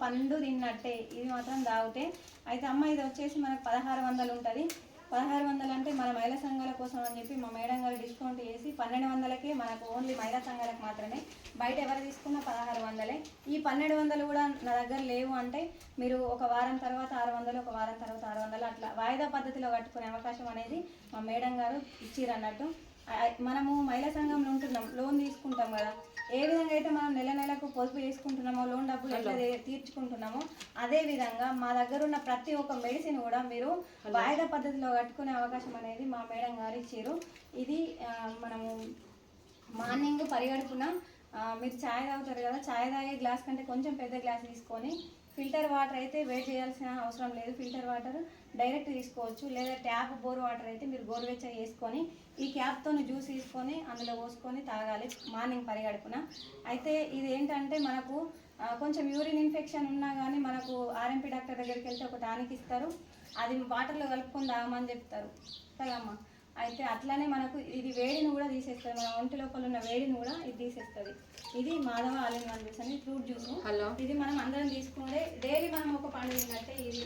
పండు తిన్నట్టే, ఇది మాత్రం తాగితే. అయితే అమ్మ ఇది వచ్చేసి మనకు 1600 ఉంటుంది. 1600 అంటే మన మహిళా సంఘాల కోసం అని చెప్పి మా మేడం గారు డిస్కౌంట్ చేసి 1200కే మనకు ఓన్లీ మహిళా సంఘాలకు మాత్రమే. బయట ఎవరు తీసుకున్నా 1600. ఈ 1200 కూడా నా దగ్గర లేవు అంటే మీరు ఒక వారం తర్వాత 600, ఒక వారం తర్వాత 600 అట్లా వాయిదా పద్ధతిలో కట్టుకునే అవకాశం అనేది మా మేడం గారు ఇచ్చిర్రు అన్నట్టు. మనము మహిళా సంఘంలో ఉంటున్నాం, లోన్ తీసుకుంటాం కదా, ఏ విధంగా అయితే మనం నెల నెలకు పొదుపు చేసుకుంటున్నామో, లోన్ డబ్బులు ఎట్లా తీర్చుకుంటున్నామో, అదే విధంగా మా దగ్గర ఉన్న ప్రతి ఒక్క మెడిసిన్ కూడా మీరు వాయిదా పద్ధతిలో కట్టుకునే అవకాశం అనేది మా మేడం గారు ఇచ్చారు. ఇది మనము మార్నింగ్ పరిగడుపున మీరు ఛాయ్ తాగుతారు కదా, ఛాయ్ తాగే గ్లాస్ కంటే కొంచెం పెద్ద గ్లాస్ తీసుకొని ఫిల్టర్ వాటర్ అయితే వేడి చేయాల్సిన అవసరం లేదు. ఫిల్టర్ వాటర్ డైరెక్ట్ తీసుకోవచ్చు, లేదా ట్యాప్ బోర్ వాటర్ అయితే మీరు గోరువెచ్చ చేసుకొని ఈ క్యాప్తో జ్యూస్ తీసుకొని అందులో పోసుకొని తాగాలి మార్నింగ్ పరిగడుపున. అయితే ఇది ఏంటంటే మనకు కొంచెం యూరిన్ ఇన్ఫెక్షన్ ఉన్నా కానీ మనకు ఆర్ఎంపీ డాక్టర్ దగ్గరికి వెళ్తే ఒక టానిక్ ఇస్తారు, అది వాటర్లో కలుపుకొని తాగమని చెప్తారు కదమ్మా. అయితే అట్లానే మనకు ఇది వేడిని కూడా తీసేస్తుంది, మన ఒంటి లోపల ఉన్న వేడిని కూడా ఇది తీసేస్తుంది. ఇది మాధవ ఆల్-ఇన్-వన్ జ్యూస్ అని ఫ్రూట్ జ్యూస్. ఇది మనం అందరం తీసుకుంటే డైలీ మనం ఒక పండు తిన్నట్టే ఇది.